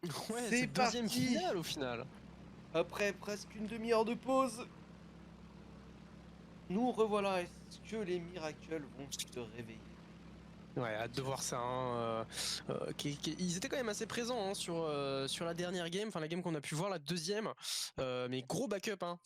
Ouais, c'est C'est le deuxième parti. final au final. Après presque une demi-heure de pause, nous revoilà. Est-ce que les Miracles vont se réveiller? Ouais, hâte de voir ça. Hein. Ils étaient quand même assez présents hein, sur la dernière game, enfin la game qu'on a pu voir, la deuxième. Mais gros backup, hein.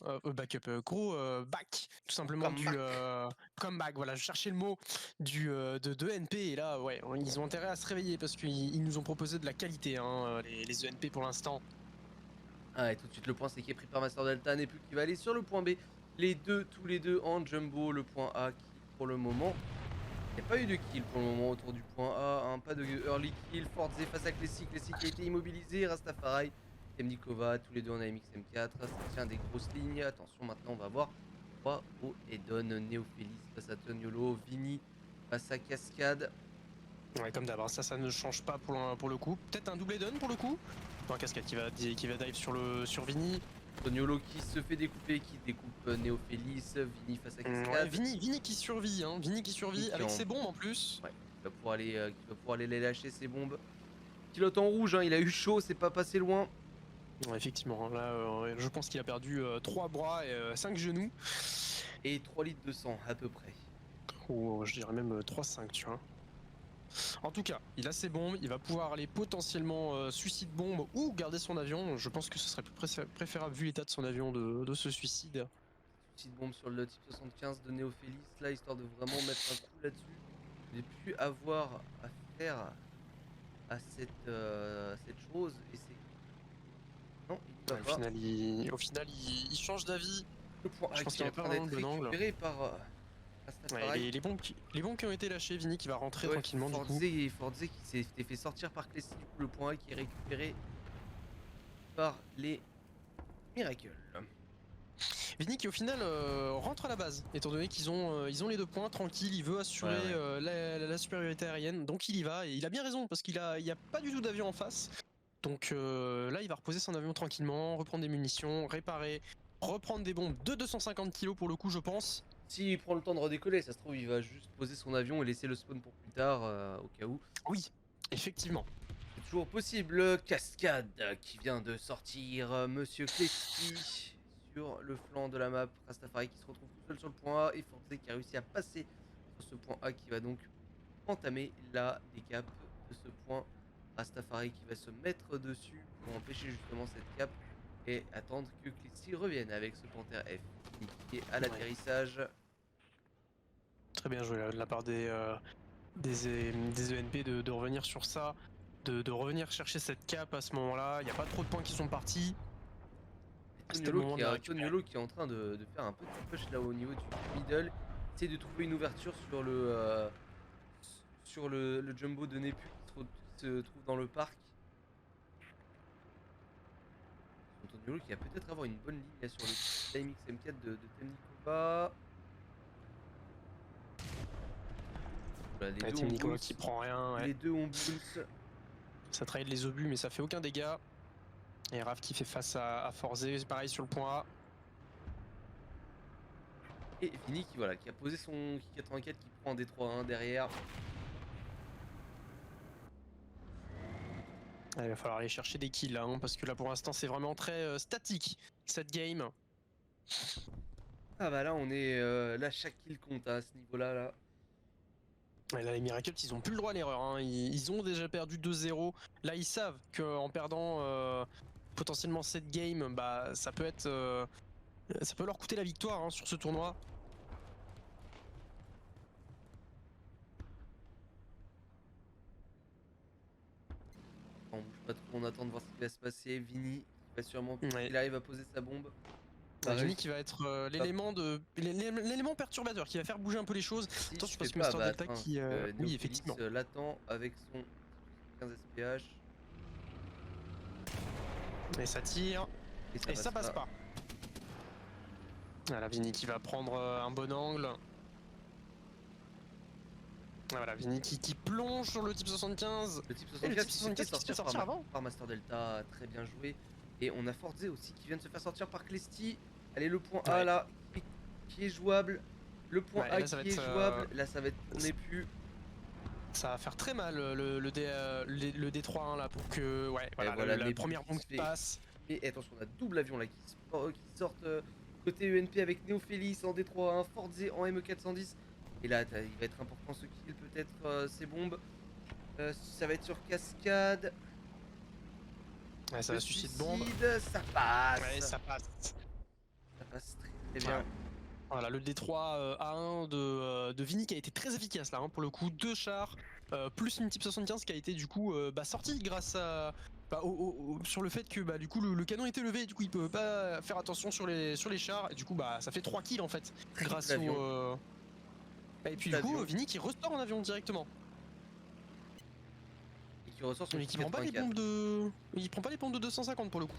Gros back, tout simplement du Comeback. comeback. Voilà, je cherchais le mot de NP. Et là, ouais, ils ont intérêt à se réveiller parce qu'ils nous ont proposé de la qualité, hein, les ENP pour l'instant. Ah, et tout de suite, le point C qui est pris par Master Delta n'est plus qui va aller sur le point B. Les deux, tous les deux en jumbo. Le point A qui, pour le moment, il n'y a pas eu de kill pour le moment autour du point A. Hein, pas de early kill. Forze face à Classic. Classic qui a été immobilisé. Rastafari, Temnikova, tous les deux en AMX M4. Ça tient des grosses lignes. Attention, maintenant, on va voir 3 au Edon. Néophélis face à Toniolo. Vini face à Cascade. Ouais, comme d'hab, hein, ça ne change pas pour le coup. Peut-être un double down pour le coup. Un cascade qui va dive sur Vini. Toniolo qui se fait découper, qui découpe Néophélis. Vini face à Ouais, Cascade. Vini qui survit, hein. Vini qui Vini survit qui avec en ses bombes en plus. Ouais, qui va pouvoir aller les lâcher ces bombes. Pilote en rouge, hein, il a eu chaud, c'est pas passé loin. Ouais, effectivement, hein, là, je pense qu'il a perdu 3 bras et 5 genoux. Et 3 litres de sang, à peu près. Ou je dirais même 3-5, tu vois. En tout cas, il a ses bombes, il va pouvoir aller potentiellement suicide bombe ou garder son avion. Je pense que ce serait plus préférable, vu l'état de son avion, de ce suicide. Petite bombe sur le type 75 de Néophélis, là, histoire de vraiment mettre un coup là-dessus. Ne plus avoir à faire à cette chose. Et c'est... Non, il n'y va Ouais, pas. au final, il change d'avis. Le point Je A pense qui est qu'il en n'est pas train vraiment d'être le bon angle. récupéré par Ouais, Rastafari. les bombes qui ont été lâchées, Vini qui va rentrer Ouais, tranquillement du coup. Forze qui s'est fait sortir par Clesty. Du coup, le point A qui est récupéré par les Miracles. Vini qui au final rentre à la base, étant donné ils ont les 2 points, tranquille, il veut assurer Ouais. la supériorité aérienne, donc il y va, et il a bien raison, parce il y a pas du tout d'avion en face. Donc là, il va reposer son avion tranquillement, reprendre des munitions, réparer, reprendre des bombes de 250 kg pour le coup, je pense. S'il prend le temps de redécoller, ça se trouve, il va juste poser son avion et laisser le spawn pour plus tard, au cas où. Oui, effectivement. C'est toujours possible. Cascade qui vient de sortir. Monsieur Clesty sur le flanc de la map. Rastafari qui se retrouve tout seul sur le point A. Et Forze qui a réussi à passer sur ce point A qui va donc entamer la décap de ce point. Rastafari qui va se mettre dessus pour empêcher justement cette cap et attendre que Clesty revienne avec ce Panther F. Qui est à Ouais. l'atterrissage. Très bien joué de la part des ENP de revenir sur ça, de revenir chercher cette cape à ce moment-là. Il n'y a pas trop de points qui sont partis. C'était le moment de la récupérer. Toniolo qui est en train de faire un petit push là au niveau du middle. Essaye de trouver une ouverture sur le jumbo de Nepu qui se trouve dans le parc. Toniolo qui va peut-être avoir une bonne ligne là sur le TMX M4 de Temnikova. Voilà, les deux Team ont Nicolas Boons. qui prend rien. Ouais. Les deux ont Boons. Ça trade les obus, mais ça fait aucun dégât. Et Raph qui fait face à Forze, pareil sur le point A. Et Vini qui, voilà, qui a posé son Ki 84 qui prend un D3-1 derrière. Il va falloir aller chercher des kills là, hein, parce que là pour l'instant c'est vraiment très statique cette game. Ah bah là on est là chaque kill compte à ce niveau-là là. Et là les Miracles ils ont plus le droit à l'erreur, hein. Ils ont déjà perdu 2-0. Là ils savent qu'en perdant potentiellement cette game, bah ça peut leur coûter la victoire hein, sur ce tournoi. On bouge pas trop, on attend de voir ce qui va se passer. Vini qui va sûrement, Ouais. il arrive à poser sa bombe. Vini qui va être l'élément perturbateur qui va faire bouger un peu les choses. Si il se Attention fait parce que pas Mister abattre, Delta hein, qui oui Néophélis effectivement. l'attend avec son 15 SPH. Et ça tire. Et ça passe pas. Voilà, Vini qui va prendre un bon angle. Voilà, Vini qui plonge sur le type 75. Le type Et le 75 type qui s'est fait 75 qui se fait sortir avant. par Master Delta, très bien joué. Et on a Forze aussi qui vient de se faire sortir par Clesty. Allez, le point A Ouais. là, qui est jouable. Le point Ouais, A là, ça va qui est être, jouable. Là, ça va être. On n'est plus. Ça va faire très mal le D3-1 là pour que voilà, voilà, la Nebus première qui bombe se qui fait- passe. Et attention, on a double avion là qui sortent côté UNP avec Néophélis en D3-1, Forze en ME410. Et là, il va être important ce kill, peut-être ces bombes. Ça va être sur cascade. Ouais, ça Le va suicider de bombe. suicide, ça passe. Ouais, ça passe. Ça passe très bien. Ouais. Voilà, le D3 A1 de Vini qui a été très efficace là, hein, pour le coup. 2 chars, plus une Type 75 qui a été du coup sorti grâce à. Sur le fait que du coup le canon était levé, et du coup il peut pas faire attention sur les chars, et du coup ça fait 3 kills en fait. Grâce l'avion. au. Et puis du coup Vini qui ressort en avion directement. Et qui ressort son Mais qui prend pas les bombes de. Il prend pas les bombes de 250 pour le coup.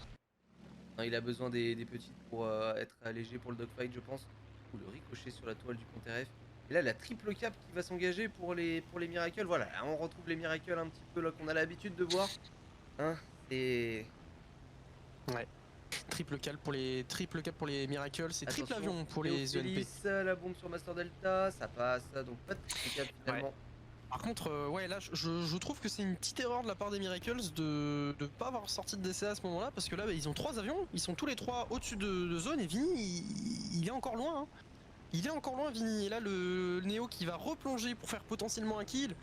Non, il a besoin des petites pour être allégé pour le dogfight, je pense. Ou le ricochet sur la toile du compte RF. Et là, la triple cap qui va s'engager pour les miracles. Voilà, là, on retrouve les miracles un petit peu là qu'on a l'habitude de voir. Hein, c'est. Ouais. Triple cap pour les miracles, c'est triple avion pour les ENP. La bombe sur Master Delta, ça passe, donc pas de triple cap finalement. Ouais. Par contre, ouais, là, je trouve que c'est une petite erreur de la part des Miracles de pas avoir sorti de DCA à ce moment-là, parce que là, ils ont 3 avions, ils sont tous les 3 au-dessus de zone, et Vini, il est encore loin. Hein. Il est encore loin, Vini. Et là, le Néo qui va replonger pour faire potentiellement un kill.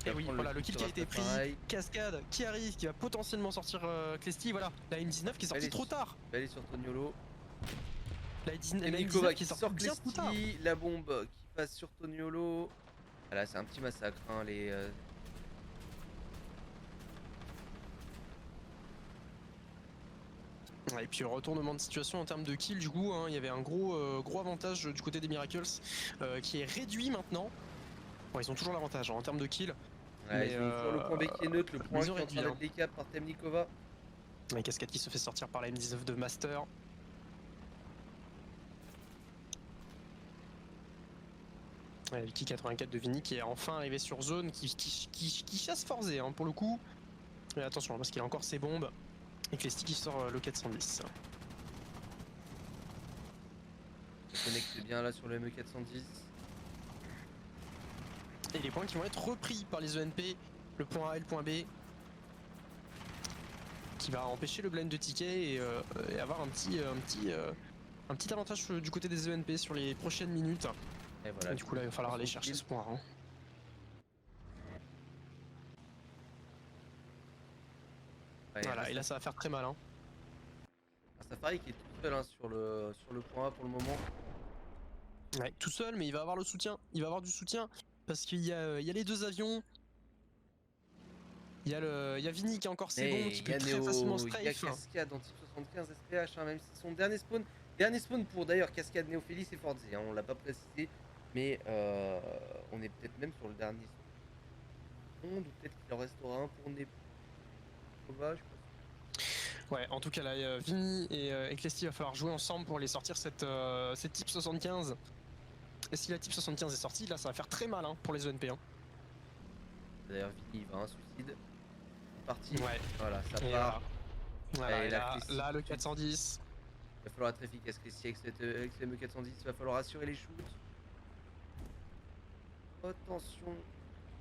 Et oui, voilà, le kill qui a été pris. Cascade qui arrive, qui va potentiellement sortir Clesty. Voilà, la M19 qui est sortie trop tard. Il va aller sur Toniolo. La M19 qui sort bien trop tard. La bombe qui passe sur Toniolo. Là, c'est un petit massacre, hein, les. Et puis retournement de situation en termes de kill, du coup, hein, il y avait un gros avantage du côté des Miracles qui est réduit maintenant. Bon, ils ont toujours l'avantage en termes de kill. Ouais, ils ont toujours le point B qui est neutre, le point A qui est en train d'être décap par Temnikova. La cascade qui se fait sortir par la M19 de Master. Ouais, le Ki 84 de Vini qui est enfin arrivé sur zone, qui chasse Forze hein, pour le coup. Mais attention parce qu'il a encore ses bombes. Et Clesty qui sort le 410. Ça connecte bien là sur le ME410. Et les points qui vont être repris par les ENP, le point A et le point B. Qui va empêcher le blind de ticket et avoir un petit avantage du côté des ENP sur les prochaines minutes. Et voilà, et du coup là il va falloir aller chercher ce point. Hein. Ouais, voilà, et là ça va faire très mal. Hein. Un Safari qui est tout seul hein, sur le point A pour le moment. Ouais, tout seul, mais il va avoir le soutien. Il va avoir du soutien parce qu'il y a les 2 avions. Il y a Vini qui a encore ses bombes, qui peut très facilement strafe. Il y a Cascade en type 75 SPH, hein, même si son dernier spawn pour d'ailleurs Cascade, Néophélis et Forze, hein, on l'a pas précisé, mais on est peut-être même sur le dernier spawn, ou peut-être qu'il en restera un pour Néophélis. Ouais, en tout cas là, Vini et Clesty va falloir jouer ensemble pour les sortir cette type 75. Et si la type 75 est sortie, là ça va faire très mal hein, pour les ENP. Hein. D'ailleurs Vini il va un suicide. Parti. Ouais. Voilà, ça part. Voilà, et là, le 410. Il va falloir être efficace Clesty avec ce ME410, il va falloir assurer les shoots. Attention,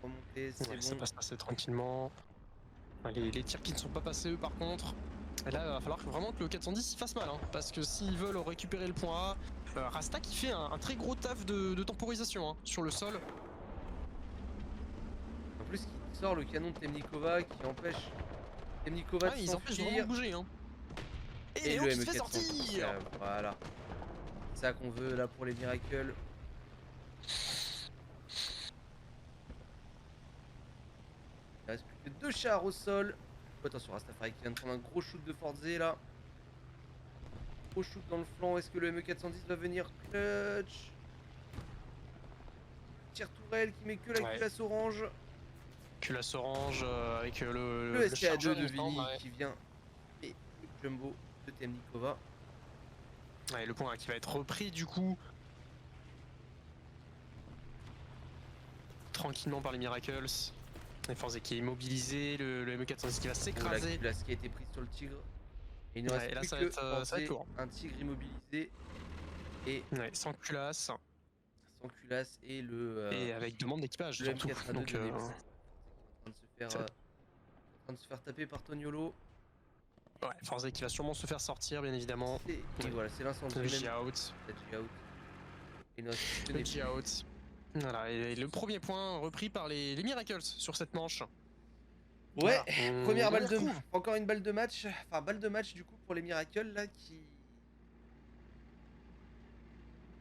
remonter, c'est bon. Ça passe assez tranquillement. Les tirs qui ne sont pas passés eux par contre. Et là il va falloir vraiment que le 410 il fasse mal hein, parce que s'ils veulent récupérer le point A, Rasta qui fait un très gros taf de temporisation hein, sur le sol. En plus qui sort le canon de Temnikova qui empêche Temnikova de ils empêchent vraiment de bouger hein. Et Léo qui se fait sortir. Voilà. C'est ça qu'on veut là pour les miracles. Il reste plus que 2 chars au sol. Oh, attention Rastafari qui vient de prendre un gros shoot de Forze là. Gros shoot dans le flanc. Est-ce que le ME410 va venir clutch? Tire tourelle qui met que la culasse orange. Culasse orange avec le STA2 de Vini qui vient. Et le jumbo de Temnikova. Ouais, le point qui va être repris du coup. Tranquillement par les Miracles. Les Forze qui est immobilisé, le ME410 qui va s'écraser. La culasse qui a été prise sur le tigre. Et il ne reste plus ça que va être lourd. un tigre immobilisé. Et sans culasse. sans culasse et le Et avec demande d'équipage le surtout. M82 Donc, de Neb, en train de se faire c'est- en train de se faire taper par Toniolo. ouais, Forza qui va sûrement se faire sortir, bien évidemment. Et Ouais. voilà, c'est l'incendie Le même. G-out. La G-out. Et notre Le G-out. Voilà, et le premier point repris par les Miracles sur cette manche. Ouais, Voilà, première on balle de retrouve. encore une balle de match. Enfin, balle de match du coup pour les Miracles là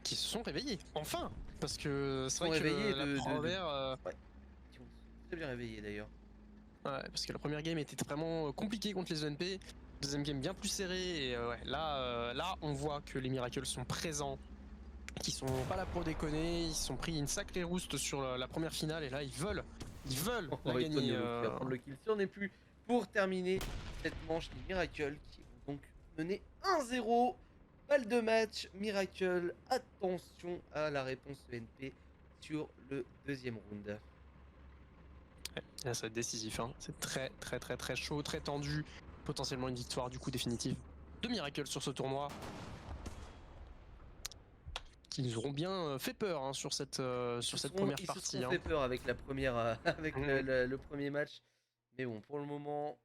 Qui se sont réveillés, enfin. Parce que c'est sont vrai que réveillés la première, ouais, qui ont très bien réveillé d'ailleurs. ouais, parce que la première game était vraiment compliquée contre les ENP. Deuxième game bien plus serrée. Et ouais, là, on voit que les Miracles sont présents, qui sont pas là pour déconner. Ils se sont pris une sacrée rouste sur la première finale et là, ils veulent la Et gagner. Toniolo qui va prendre le kill sur n'est plus pour terminer cette manche. Les Miracles qui vont donc mener 1-0. Balle de match, Miracle. Attention à la réponse ENP sur le deuxième round. Là, ça va être décisif, hein. C'est très chaud, très tendu. Potentiellement une victoire du coup définitive de Miracle sur ce tournoi. Qui nous auront bien fait peur, hein, sur cette première Ils se partie. sont Hein. fait peur avec la première, avec Mhm. le premier match. Mais bon, pour le moment,